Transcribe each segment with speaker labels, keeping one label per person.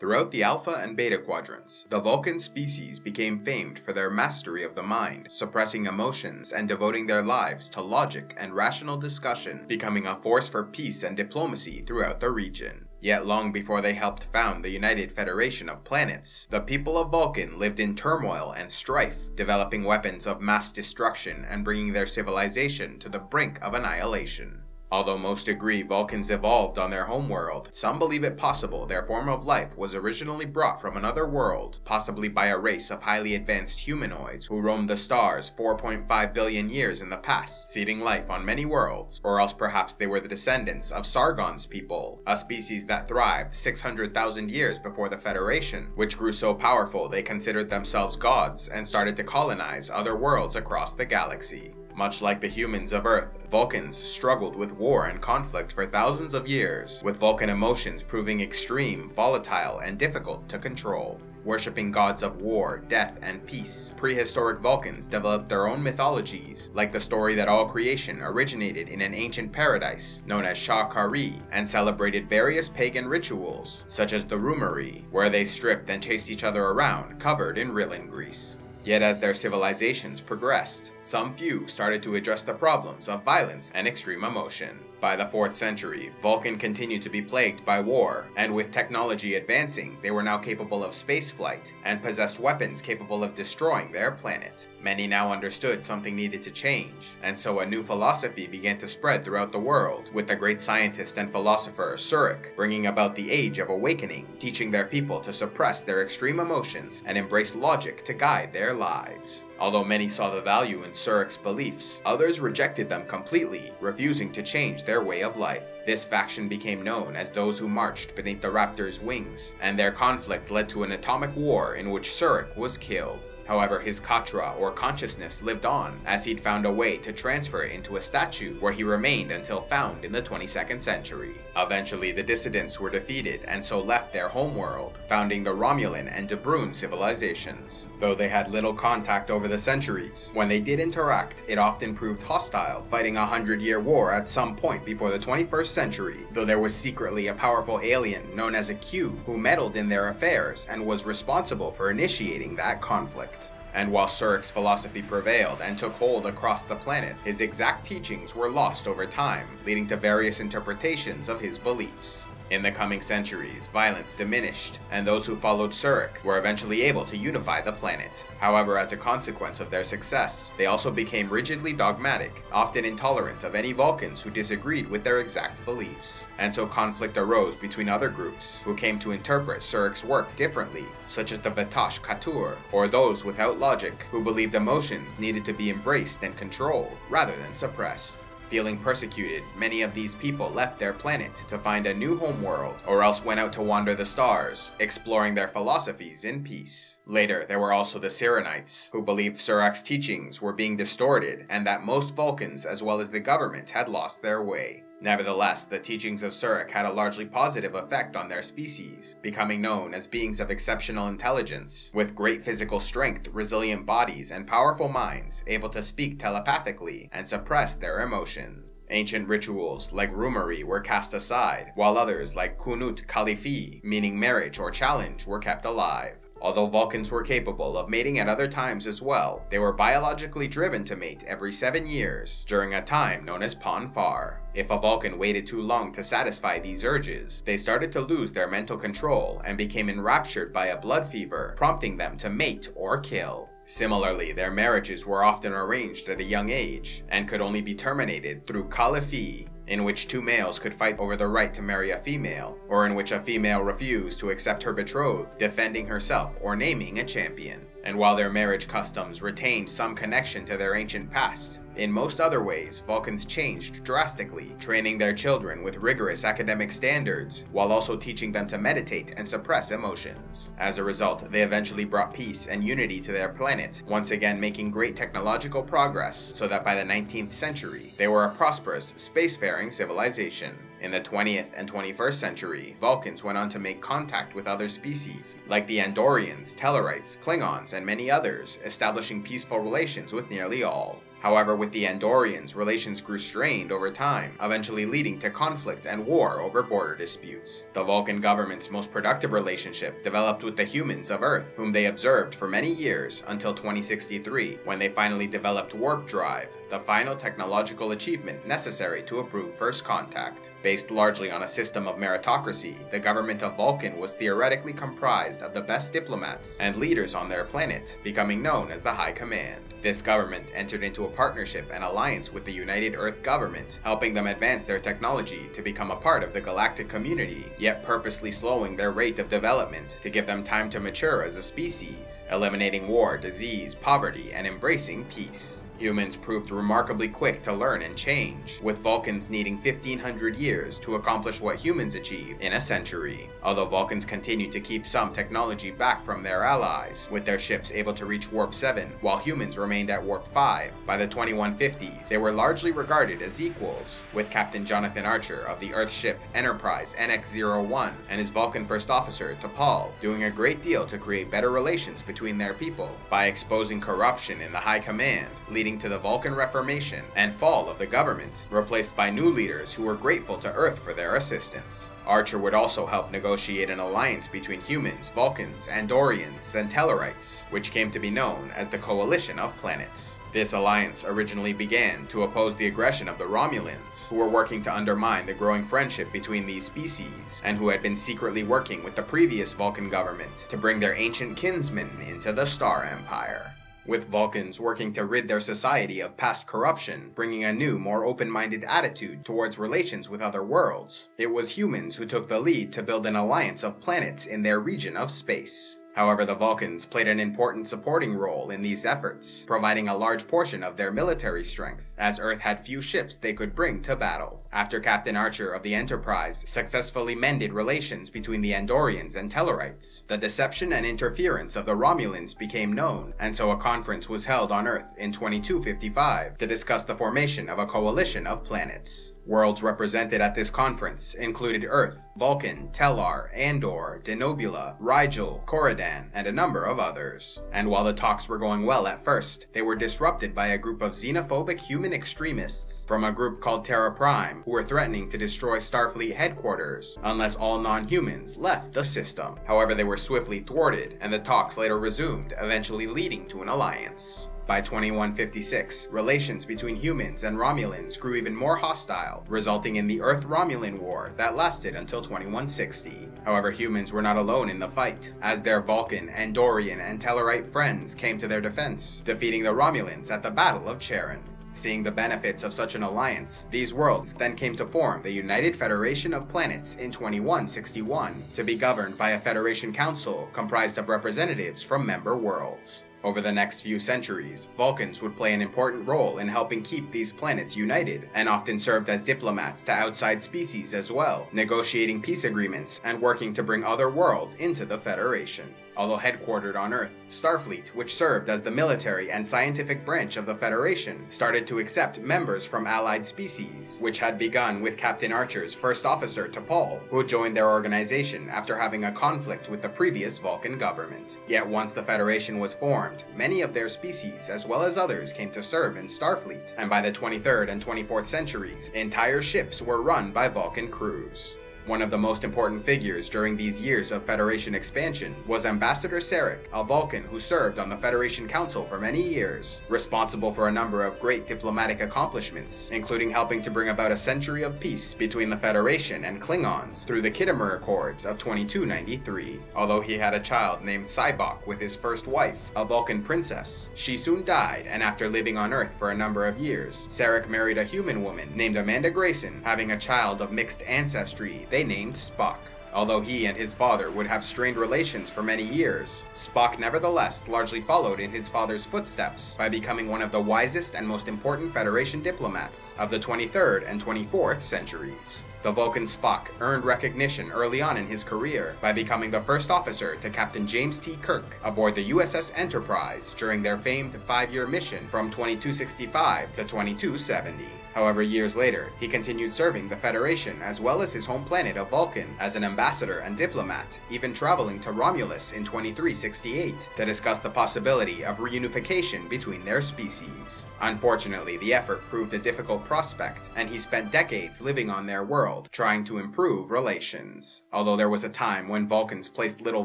Speaker 1: Throughout the Alpha and Beta quadrants, the Vulcan species became famed for their mastery of the mind, suppressing emotions and devoting their lives to logic and rational discussion, becoming a force for peace and diplomacy throughout the region. Yet long before they helped found the United Federation of Planets, the people of Vulcan lived in turmoil and strife, developing weapons of mass destruction and bringing their civilization to the brink of annihilation. Although most agree Vulcans evolved on their homeworld, some believe it possible their form of life was originally brought from another world, possibly by a race of highly advanced humanoids who roamed the stars 4.5 billion years in the past, seeding life on many worlds, or else perhaps they were the descendants of Sargon's people, a species that thrived 600,000 years before the Federation, which grew so powerful they considered themselves gods and started to colonize other worlds across the galaxy. Much like the humans of Earth, Vulcans struggled with war and conflict for thousands of years, with Vulcan emotions proving extreme, volatile, and difficult to control. Worshipping gods of war, death, and peace, prehistoric Vulcans developed their own mythologies, like the story that all creation originated in an ancient paradise known as Shah-Kari, and celebrated various pagan rituals, such as the Rumari, where they stripped and chased each other around, covered in Rillen grease. Yet as their civilizations progressed, some few started to address the problems of violence and extreme emotion. By the 4th century, Vulcan continued to be plagued by war, and with technology advancing, they were now capable of spaceflight, and possessed weapons capable of destroying their planet. Many now understood something needed to change, and so a new philosophy began to spread throughout the world, with the great scientist and philosopher Surak bringing about the Age of Awakening, teaching their people to suppress their extreme emotions and embrace logic to guide their lives. Although many saw the value in Surak's beliefs, others rejected them completely, refusing to change their way of life. This faction became known as those who marched beneath the Raptor's wings, and their conflict led to an atomic war in which Surak was killed. However, his Katra, or consciousness, lived on, as he'd found a way to transfer it into a statue, where he remained until found in the 22nd century. Eventually, the dissidents were defeated and so left their homeworld, founding the Romulan and De Bruyne civilizations. Though they had little contact over the centuries, when they did interact, it often proved hostile, fighting a 100-year war at some point before the 21st century, though there was secretly a powerful alien known as a Q who meddled in their affairs and was responsible for initiating that conflict. And while Surak's philosophy prevailed and took hold across the planet, his exact teachings were lost over time, leading to various interpretations of his beliefs. In the coming centuries, violence diminished, and those who followed Surak were eventually able to unify the planet. However, as a consequence of their success, they also became rigidly dogmatic, often intolerant of any Vulcans who disagreed with their exact beliefs. And so conflict arose between other groups, who came to interpret Surak's work differently, such as the Vatash Katur, or those without logic, who believed emotions needed to be embraced and controlled, rather than suppressed. Feeling persecuted, many of these people left their planet to find a new homeworld, or else went out to wander the stars, exploring their philosophies in peace. Later, there were also the Sirenites, who believed Surak's teachings were being distorted, and that most Vulcans, as well as the government, had lost their way. Nevertheless, the teachings of Surak had a largely positive effect on their species, becoming known as beings of exceptional intelligence, with great physical strength, resilient bodies, and powerful minds, able to speak telepathically and suppress their emotions. Ancient rituals, like Rumari, were cast aside, while others, like Kunut Kalifi, meaning marriage or challenge, were kept alive. Although Vulcans were capable of mating at other times as well, they were biologically driven to mate every 7 years, during a time known as Pon farr. If a Vulcan waited too long to satisfy these urges, they started to lose their mental control and became enraptured by a blood fever, prompting them to mate or kill. Similarly, their marriages were often arranged at a young age, and could only be terminated through Kalifi, in which two males could fight over the right to marry a female, or in which a female refused to accept her betrothed, defending herself or naming a champion. And while their marriage customs retained some connection to their ancient past, in most other ways, Vulcans changed drastically, training their children with rigorous academic standards, while also teaching them to meditate and suppress emotions. As a result, they eventually brought peace and unity to their planet, once again making great technological progress, so that by the 19th century, they were a prosperous, spacefaring civilization. In the 20th and 21st century, Vulcans went on to make contact with other species, like the Andorians, Tellarites, Klingons, and many others, establishing peaceful relations with nearly all. However, with the Andorians, relations grew strained over time, eventually leading to conflict and war over border disputes. The Vulcan government's most productive relationship developed with the humans of Earth, whom they observed for many years until 2063, when they finally developed warp drive, the final technological achievement necessary to approve first contact. Based largely on a system of meritocracy, the government of Vulcan was theoretically comprised of the best diplomats and leaders on their planet, becoming known as the High Command. This government entered into a partnership and alliance with the United Earth government, helping them advance their technology to become a part of the galactic community, yet purposely slowing their rate of development to give them time to mature as a species, eliminating war, disease, poverty, and embracing peace. Humans proved remarkably quick to learn and change, with Vulcans needing 1,500 years to accomplish what humans achieved in a century. Although Vulcans continued to keep some technology back from their allies, with their ships able to reach Warp 7, while humans remained at Warp 5. By the 2150s, they were largely regarded as equals, with Captain Jonathan Archer of the Earth ship Enterprise NX-01 and his Vulcan First Officer, T'Pol, doing a great deal to create better relations between their people, by exposing corruption in the High Command, leading to the Vulcan Reformation and fall of the government, replaced by new leaders who were grateful to Earth for their assistance. Archer would also help negotiate an alliance between humans, Vulcans, Andorians, and Tellarites, which came to be known as the Coalition of Planets. This alliance originally began to oppose the aggression of the Romulans, who were working to undermine the growing friendship between these species, and who had been secretly working with the previous Vulcan government to bring their ancient kinsmen into the Star Empire. With Vulcans working to rid their society of past corruption, bringing a new, more open-minded attitude towards relations with other worlds, it was humans who took the lead to build an alliance of planets in their region of space. However, the Vulcans played an important supporting role in these efforts, providing a large portion of their military strength, as Earth had few ships they could bring to battle. After Captain Archer of the Enterprise successfully mended relations between the Andorians and Tellarites, the deception and interference of the Romulans became known, and so a conference was held on Earth in 2255 to discuss the formation of a coalition of planets. Worlds represented at this conference included Earth, Vulcan, Tellar, Andor, Denobula, Rigel, Corridan, and a number of others. And while the talks were going well at first, they were disrupted by a group of xenophobic human extremists from a group called Terra Prime, who were threatening to destroy Starfleet headquarters unless all non-humans left the system. However, they were swiftly thwarted, and the talks later resumed, eventually leading to an alliance. By 2156, relations between humans and Romulans grew even more hostile, resulting in the Earth-Romulan War that lasted until 2160. However, humans were not alone in the fight, as their Vulcan, Andorian, and Tellarite friends came to their defense, defeating the Romulans at the Battle of Charon. Seeing the benefits of such an alliance, these worlds then came to form the United Federation of Planets in 2161, to be governed by a Federation Council comprised of representatives from member worlds. Over the next few centuries, Vulcans would play an important role in helping keep these planets united, and often served as diplomats to outside species as well, negotiating peace agreements and working to bring other worlds into the Federation. Although headquartered on Earth, Starfleet, which served as the military and scientific branch of the Federation, started to accept members from allied species, which had begun with Captain Archer's first officer, T'Pol, who joined their organization after having a conflict with the previous Vulcan government. Yet once the Federation was formed, many of their species, as well as others, came to serve in Starfleet, and by the 23rd and 24th centuries, entire ships were run by Vulcan crews. One of the most important figures during these years of Federation expansion was Ambassador Surak, a Vulcan who served on the Federation Council for many years, responsible for a number of great diplomatic accomplishments, including helping to bring about a century of peace between the Federation and Klingons through the Khitomer Accords of 2293. Although he had a child named Sybok with his first wife, a Vulcan princess, she soon died, and after living on Earth for a number of years, Surak married a human woman named Amanda Grayson, having a child of mixed ancestry they named Spock. Although he and his father would have strained relations for many years, Spock nevertheless largely followed in his father's footsteps by becoming one of the wisest and most important Federation diplomats of the 23rd and 24th centuries. The Vulcan Spock earned recognition early on in his career by becoming the first officer to Captain James T. Kirk aboard the USS Enterprise during their famed 5-year mission from 2265 to 2270. However, years later, he continued serving the Federation as well as his home planet of Vulcan as an ambassador and diplomat, even traveling to Romulus in 2368 to discuss the possibility of reunification between their species. Unfortunately, the effort proved a difficult prospect, and he spent decades living on their world, trying to improve relations. Although there was a time when Vulcans placed little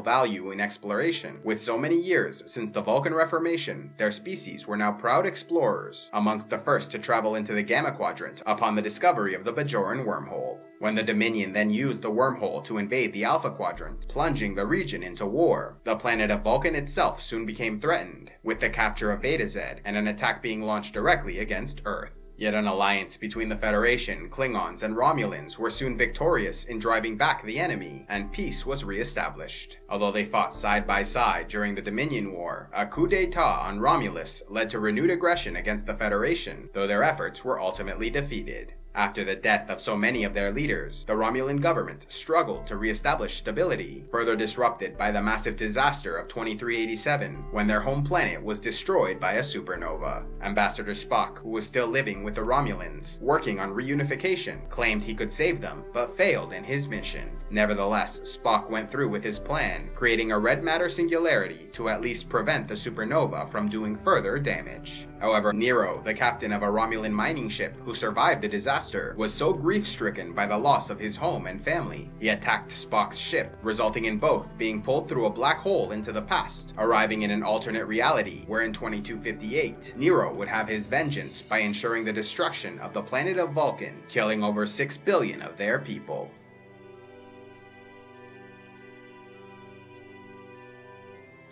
Speaker 1: value in exploration, with so many years since the Vulcan Reformation, their species were now proud explorers, amongst the first to travel into the Gamma Quadrant upon the discovery of the Bajoran wormhole. When the Dominion then used the wormhole to invade the Alpha Quadrant, plunging the region into war, the planet of Vulcan itself soon became threatened, with the capture of Beta Z and an attack being launched directly against Earth. Yet an alliance between the Federation, Klingons, and Romulans were soon victorious in driving back the enemy, and peace was re-established. Although they fought side by side during the Dominion War, a coup d'etat on Romulus led to renewed aggression against the Federation, though their efforts were ultimately defeated. After the death of so many of their leaders, the Romulan government struggled to re-establish stability, further disrupted by the massive disaster of 2387, when their home planet was destroyed by a supernova. Ambassador Spock, who was still living with the Romulans, working on reunification, claimed he could save them, but failed in his mission. Nevertheless, Spock went through with his plan, creating a red matter singularity to at least prevent the supernova from doing further damage. However, Nero, the captain of a Romulan mining ship who survived the disaster, was so grief-stricken by the loss of his home and family, he attacked Spock's ship, resulting in both being pulled through a black hole into the past, arriving in an alternate reality where in 2258, Nero would have his vengeance by ensuring the destruction of the planet of Vulcan, killing over 6 billion of their people.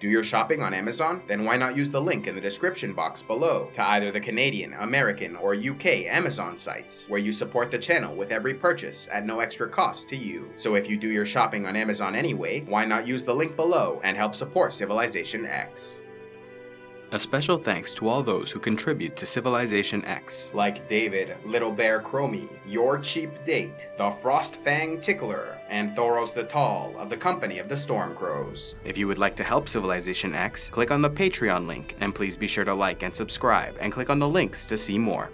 Speaker 1: Do your shopping on Amazon? Then why not use the link in the description box below to either the Canadian, American, or UK Amazon sites, where you support the channel with every purchase at no extra cost to you. So if you do your shopping on Amazon anyway, why not use the link below and help support CivilizationEx? A special thanks to all those who contribute to CivilizationEx, like David, Little Bear Chromie, Your Cheap Date, The Frostfang Tickler, and Thoros the Tall of the Company of the Stormcrows. If you would like to help CivilizationEx, click on the Patreon link, and please be sure to like and subscribe, and click on the links to see more.